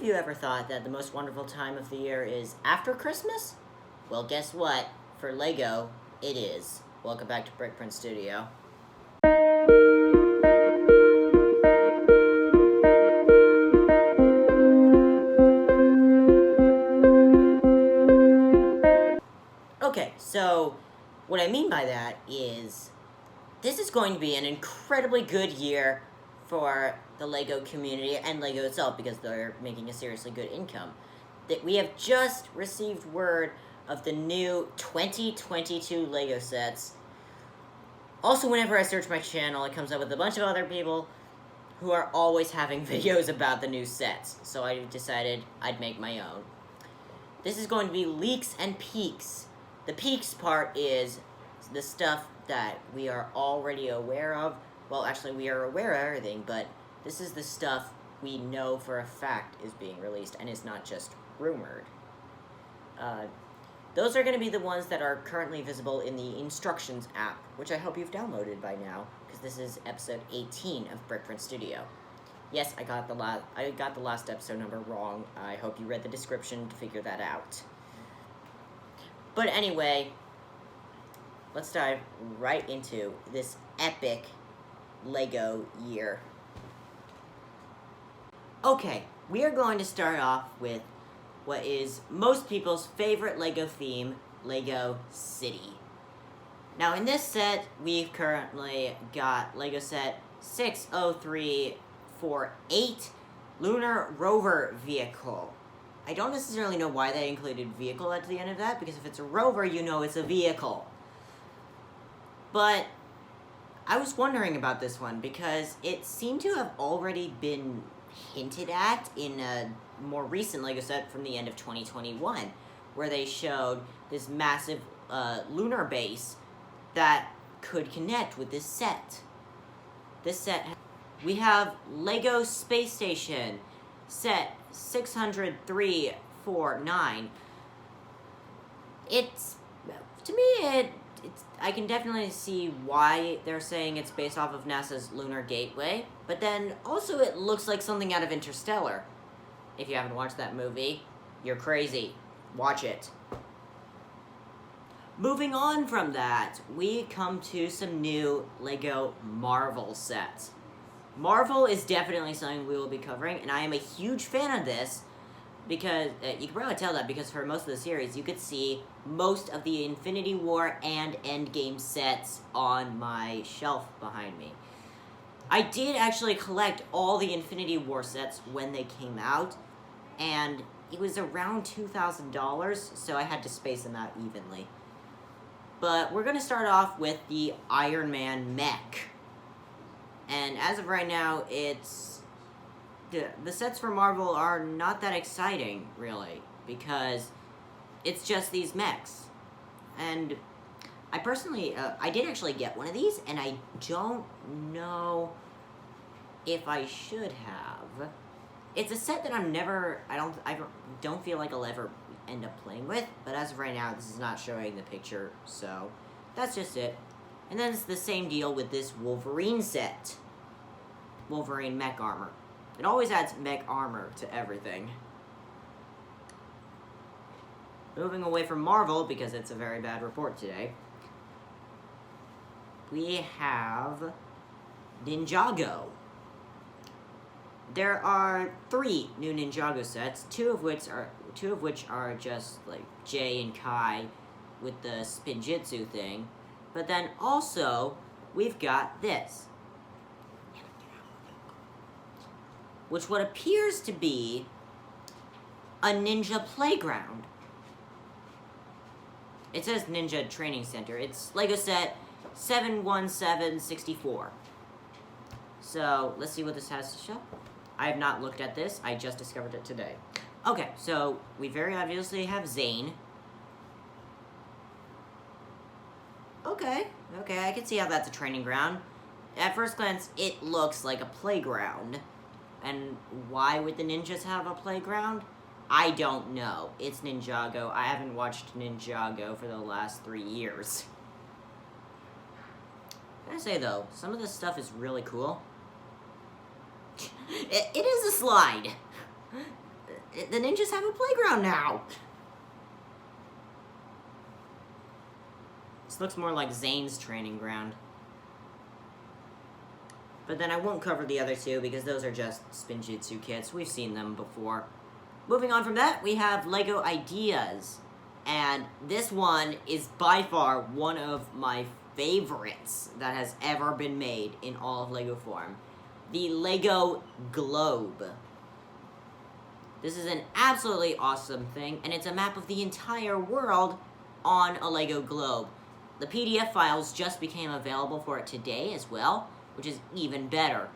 you ever thought that the most wonderful time of the year is after Christmas? Well, guess what? For LEGO, it is. Welcome back to Printz Studio. Okay, so what I mean by that is this is going to be an incredibly good year for the LEGO community and LEGO itself because they're making a seriously good income. That we have just received word of the new 2022 LEGO sets. Also, whenever I search my channel, it comes up with a bunch of other people who are always having videos about the new sets, so I decided I'd make my own. This is going to be leaks and peaks. The peaks part is the stuff that we are already aware of. Well, actually, we are aware of everything, but this is the stuff we know for a fact is being released, and is not just rumored. Those are going to be the ones that are currently visible in the Instructions app, which I hope you've downloaded by now, because this is episode 18 of Printz Studio. Yes, I got the last episode number wrong. I hope you read the description to figure that out. But anyway, let's dive right into this epic LEGO year. Okay, we are going to start off with what is most people's favorite LEGO theme, LEGO City. Now in this set, we've currently got LEGO set 60348 Lunar Rover Vehicle. I don't necessarily know why they included vehicle at the end of that, because if it's a rover, you know it's a vehicle. But I was wondering about this one because it seemed to have already been hinted at in a more recent LEGO set from the end of 2021, where they showed this massive lunar base that could connect with this set. This set, we have LEGO Space Station, set 60349. It's, to me, I can definitely see why they're saying it's based off of NASA's Lunar Gateway, but then also it looks like something out of Interstellar. If you haven't watched that movie, you're crazy. Watch it. Moving on from that, we come to some new LEGO Marvel sets. Marvel is definitely something we will be covering, and I am a huge fan of this, because, you can probably tell that because for most of the series, you could see most of the Infinity War and Endgame sets on my shelf behind me. I did actually collect all the Infinity War sets when they came out, and it was around $2,000, so I had to space them out evenly. But we're going to start off with the Iron Man mech. And as of right now, the sets for Marvel are not that exciting, really, because it's just these mechs. And I personally, I did actually get one of these, and I don't know if I should have. It's a set that I don't feel like I'll ever end up playing with, but as of right now, this is not showing the picture, so that's just it. And then it's the same deal with this Wolverine set. Wolverine mech armor. It always adds mech armor to everything. Moving away from Marvel, because it's a very bad report today, we have Ninjago. There are 3 new Ninjago sets, two of which are just like Jay and Kai with the Spinjitzu thing. But then also, we've got this, which what appears to be a ninja playground. It says Ninja Training Center. It's LEGO set 71764. So, let's see what this has to show. I have not looked at this. I just discovered it today. Okay, so we very obviously have Zane. Okay, I can see how that's a training ground. At first glance, it looks like a playground. And why would the ninjas have a playground? I don't know. It's Ninjago. I haven't watched Ninjago for the last 3 years. I gotta say though, some of this stuff is really cool. It is a slide. the ninjas have a playground now. This looks more like Zane's training ground. But then I won't cover the other two because those are just Spinjitzu kits. We've seen them before. Moving on from that, we have LEGO Ideas. And this one is by far one of my favorites that has ever been made in all of LEGO form. The LEGO Globe. This is an absolutely awesome thing, and it's a map of the entire world on a LEGO globe. The PDF files just became available for it today as well, which is even better.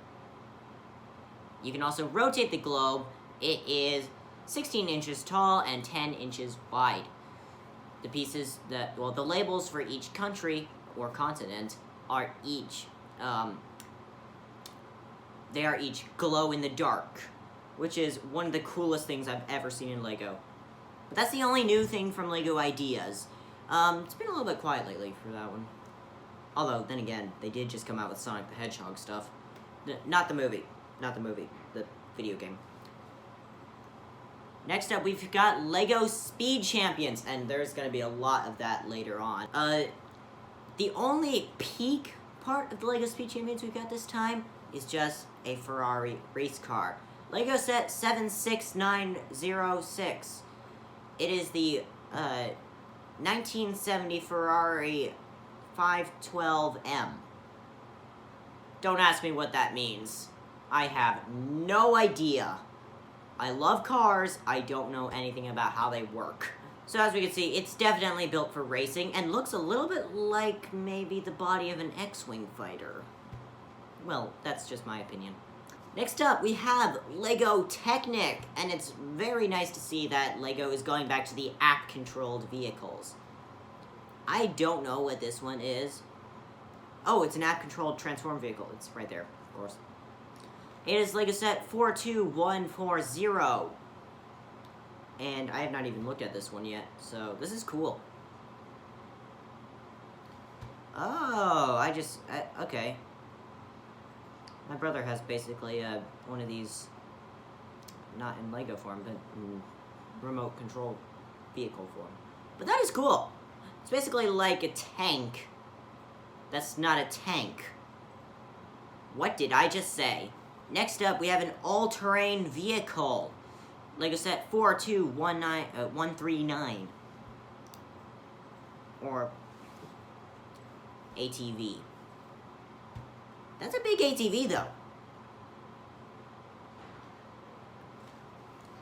You can also rotate the globe. It is 16 inches tall and 10 inches wide. The pieces that, well, the labels for each country or continent are each, they are each glow in the dark, which is one of the coolest things I've ever seen in LEGO. But that's the only new thing from LEGO Ideas. It's been a little bit quiet lately for that one. Although, then again, they did just come out with Sonic the Hedgehog stuff. Not the movie. Not the movie. The video game. Next up, we've got LEGO Speed Champions, and there's going to be a lot of that later on. The only peak part of the LEGO Speed Champions we've got this time is just a Ferrari race car. LEGO set 76906. It is the 1970 Ferrari 512M. Don't ask me what that means. I have no idea. I love cars, I don't know anything about how they work. So as we can see, it's definitely built for racing and looks a little bit like maybe the body of an X-Wing fighter. Well, that's just my opinion. Next up, we have LEGO Technic, and it's very nice to see that LEGO is going back to the app-controlled vehicles. I don't know what this one is. Oh, it's an app-controlled transform vehicle. It's right there, of course. It is LEGO set 42140. And I have not even looked at this one yet, so this is cool. Oh, okay. My brother has basically one of these, not in LEGO form, but in remote control vehicle form. But that is cool. It's basically like a tank. That's not a tank. What did I just say? Next up, we have an all-terrain vehicle. LEGO set 42139. Or ATV. That's a big ATV, though.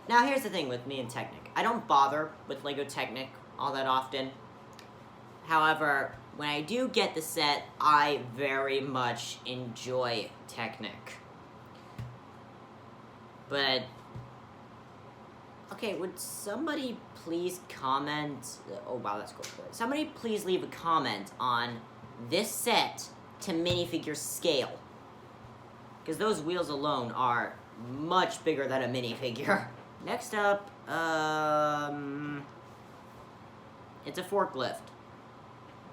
Now, here's the thing with me and Technic. I don't bother with LEGO Technic all that often. However, when I do get the set, I very much enjoy Technic. But, okay, would somebody please comment? Oh, wow, that's cool. Somebody please leave a comment on this set to minifigure scale. Because those wheels alone are much bigger than a minifigure. Next up, it's a forklift.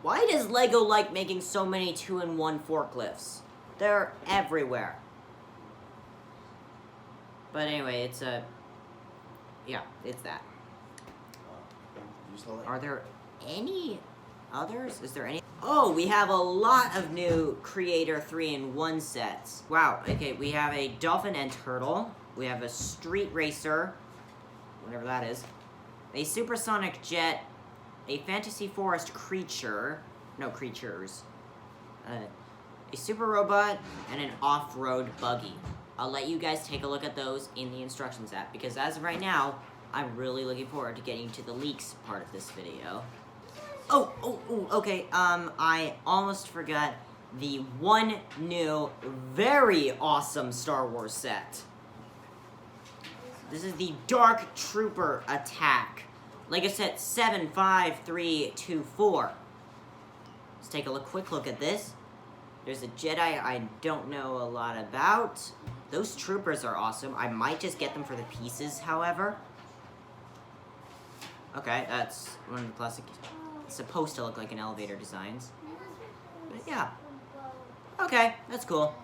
Why does LEGO like making so many 2-in-1 forklifts? They're everywhere. But anyway, it's a... yeah, it's that. Are there any others? Is there any... oh, we have a lot of new Creator 3-in-1 sets. Wow, okay, we have a Dolphin and Turtle. We have a Street Racer, whatever that is. A Supersonic Jet. A Fantasy Forest Creature. No, Creatures. A Super Robot, and an Off-Road Buggy. I'll let you guys take a look at those in the instructions app, because as of right now, I'm really looking forward to getting to the leaks part of this video. Oh, okay, I almost forgot the one new, very awesome Star Wars set. This is the Dark Trooper Attack. LEGO set 75324. Let's take a quick look at this. There's a Jedi I don't know a lot about. Those troopers are awesome. I might just get them for the pieces, however. Okay, that's one of the classic... it's supposed to look like an elevator designs. But yeah. Okay, that's cool.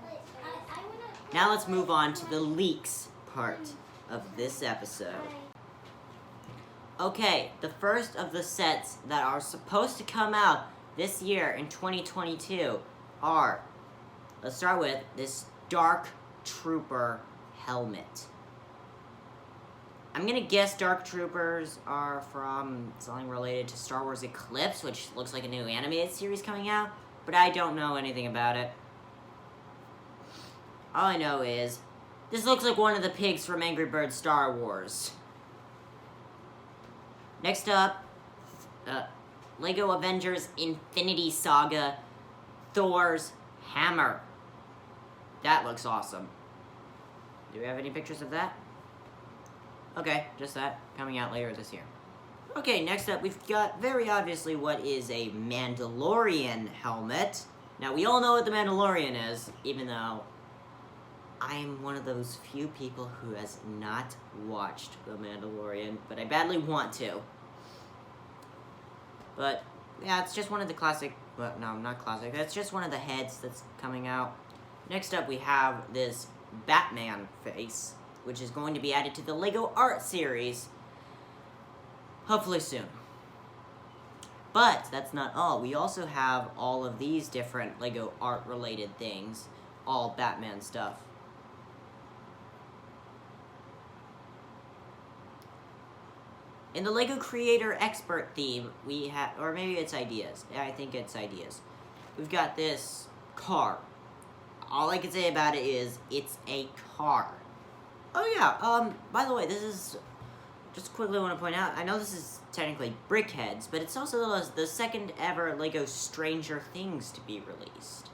Now let's move on to the leaks part of this episode. Okay, the first of the sets that are supposed to come out this year in 2022 are, let's start with this Dark Trooper helmet. I'm gonna guess Dark Troopers are from something related to Star Wars Eclipse, which looks like a new animated series coming out, but I don't know anything about it. All I know is, this looks like one of the pigs from Angry Birds Star Wars. Next up, LEGO Avengers Infinity Saga Thor's Hammer. That looks awesome. Do we have any pictures of that? Okay, just that, coming out later this year. Okay, next up, we've got, very obviously, what is a Mandalorian helmet. Now, we all know what the Mandalorian is, even though I'm one of those few people who has not watched The Mandalorian, but I badly want to. But, yeah, it's just one of the classic, but no, not classic, that's just one of the heads that's coming out. Next up, we have this Batman face, which is going to be added to the LEGO Art series, hopefully soon. But that's not all. We also have all of these different LEGO Art-related things, all Batman stuff. In the LEGO Creator Expert theme, we have, or maybe it's ideas. Yeah, I think it's ideas. We've got this car. All I can say about it is, it's a car. Oh yeah, by the way, this is, just quickly want to point out, I know this is technically Brickheads, but it's also the second ever LEGO Stranger Things to be released.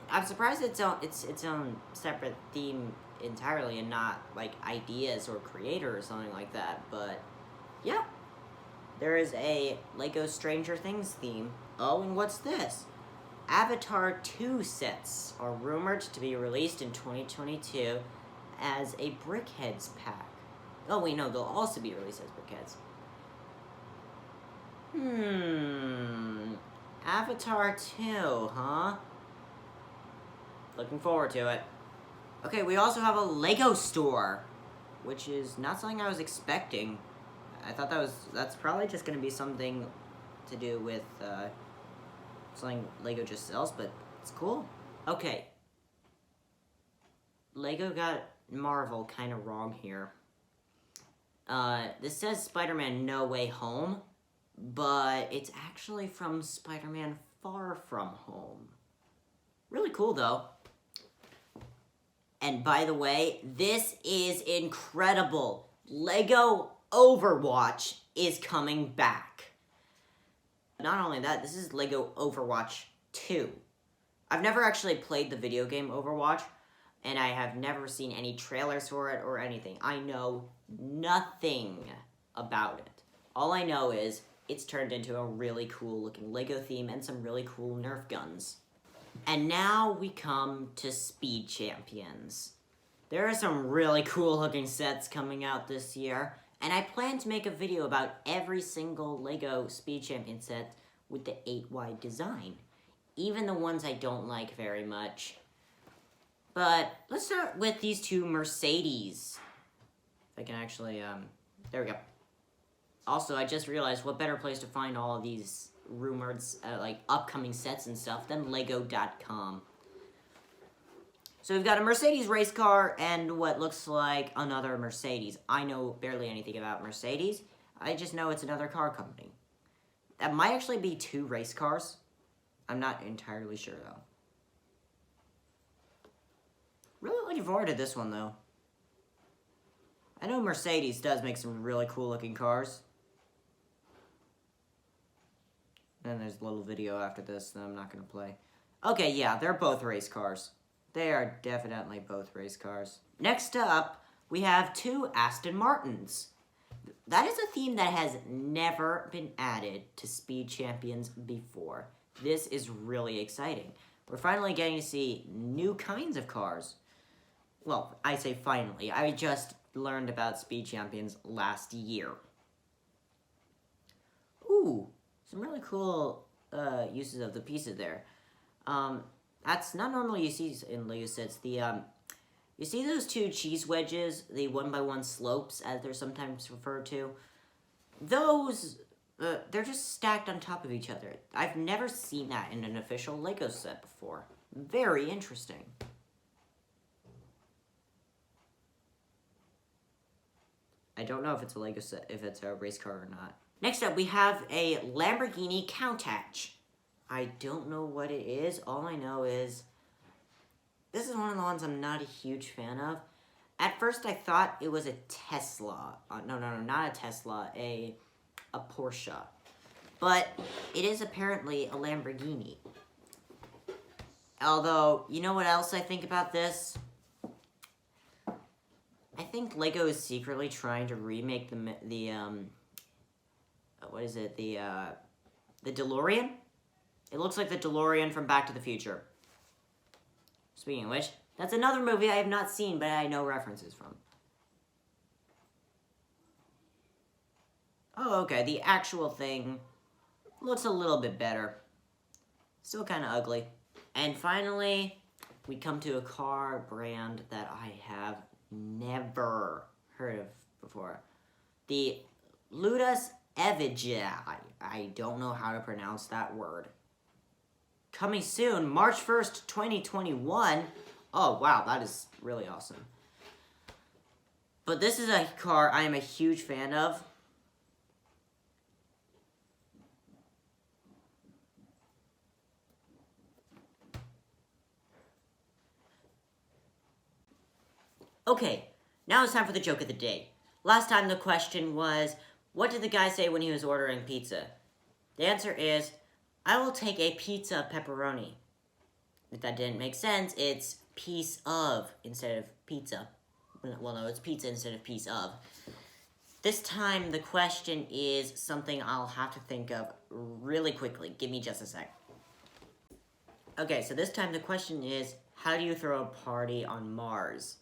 I'm surprised it's its own separate theme entirely and not like ideas or creator or something like that, but yeah. There is a LEGO Stranger Things theme. Oh, and what's this? Avatar 2 sets are rumored to be released in 2022 as a Brickheads pack. Oh wait, no, they'll also be released as Brickheads. Avatar 2, huh? Looking forward to it. Okay, we also have a LEGO store, which is not something I was expecting. I thought that's probably just gonna be something to do with, something LEGO just sells, but it's cool. Okay. LEGO got Marvel kind of wrong here. This says Spider-Man No Way Home, but it's actually from Spider-Man Far From Home. Really cool, though. And by the way, this is incredible. LEGO Overwatch is coming back. Not only that, this is LEGO Overwatch 2. I've never actually played the video game Overwatch, and I have never seen any trailers for it or anything. I know nothing about it. All I know is it's turned into a really cool looking LEGO theme and some really cool Nerf guns. And now we come to Speed Champions. There are some really cool looking sets coming out this year, and I plan to make a video about every single LEGO Speed Champion set with the 8 wide design, even the ones I don't like very much. But let's start with these two Mercedes. If I can actually, there we go. Also, I just realized what better place to find all of these rumored, like, upcoming sets and stuff than Lego.com. So we've got a Mercedes race car and what looks like another Mercedes. I know barely anything about Mercedes. I just know it's another car company. That might actually be 2 race cars. I'm not entirely sure, though. Really looking forward to this one, though. I know Mercedes does make some really cool looking cars. And there's a little video after this that I'm not going to play. Okay, yeah, they're both race cars. They are definitely both race cars. Next up, we have 2 Aston Martins. That is a theme that has never been added to Speed Champions before. This is really exciting. We're finally getting to see new kinds of cars. Well, I say finally. I just learned about Speed Champions last year. Ooh, some really cool uses of the pieces there. That's not normally you see in LEGO sets. You see those 2 cheese wedges, the 1x1 slopes, as they're sometimes referred to? those, they're just stacked on top of each other. I've never seen that in an official Lego set before. Very interesting. I don't know if it's a Lego set, if it's a race car or not. Next up, we have a Lamborghini Countach. I don't know what it is. All I know is this is one of the ones I'm not a huge fan of. At first, I thought it was a Tesla. No, not a Tesla. A Porsche. But it is apparently a Lamborghini. Although, you know what else I think about this? I think Lego is secretly trying to remake the what is it? The DeLorean? It looks like the DeLorean from Back to the Future. Speaking of which, that's another movie I have not seen, but I know references from. Oh, okay, the actual thing looks a little bit better. Still kind of ugly. And finally, we come to a car brand that I have never heard of before. The Ludas Evija. I don't know how to pronounce that word. Coming soon, March 1st, 2021. Oh, wow, that is really awesome. But this is a car I am a huge fan of. Okay, now it's time for the joke of the day. Last time the question was, what did the guy say when he was ordering pizza? The answer is, I will take a pizza pepperoni. If that didn't make sense, it's piece of instead of pizza. Well, no, it's pizza instead of piece of. This time the question is something I'll have to think of really quickly. Give me just a sec. Okay, so this time the question is, how do you throw a party on Mars?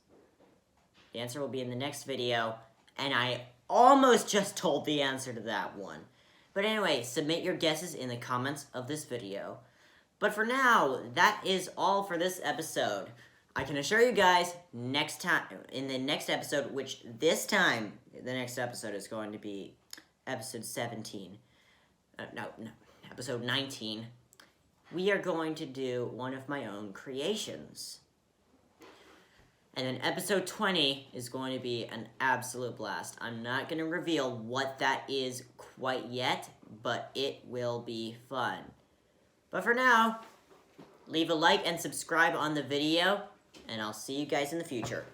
The answer will be in the next video, and I almost just told the answer to that one. But anyway, submit your guesses in the comments of this video. But for now, that is all for this episode. I can assure you guys, next time, in the next episode, which this time, the next episode is going to be episode 17. No, episode 19. We are going to do one of my own creations. And then episode 20 is going to be an absolute blast. I'm not going to reveal what that is quite yet, but it will be fun. But for now, leave a like and subscribe on the video, and I'll see you guys in the future.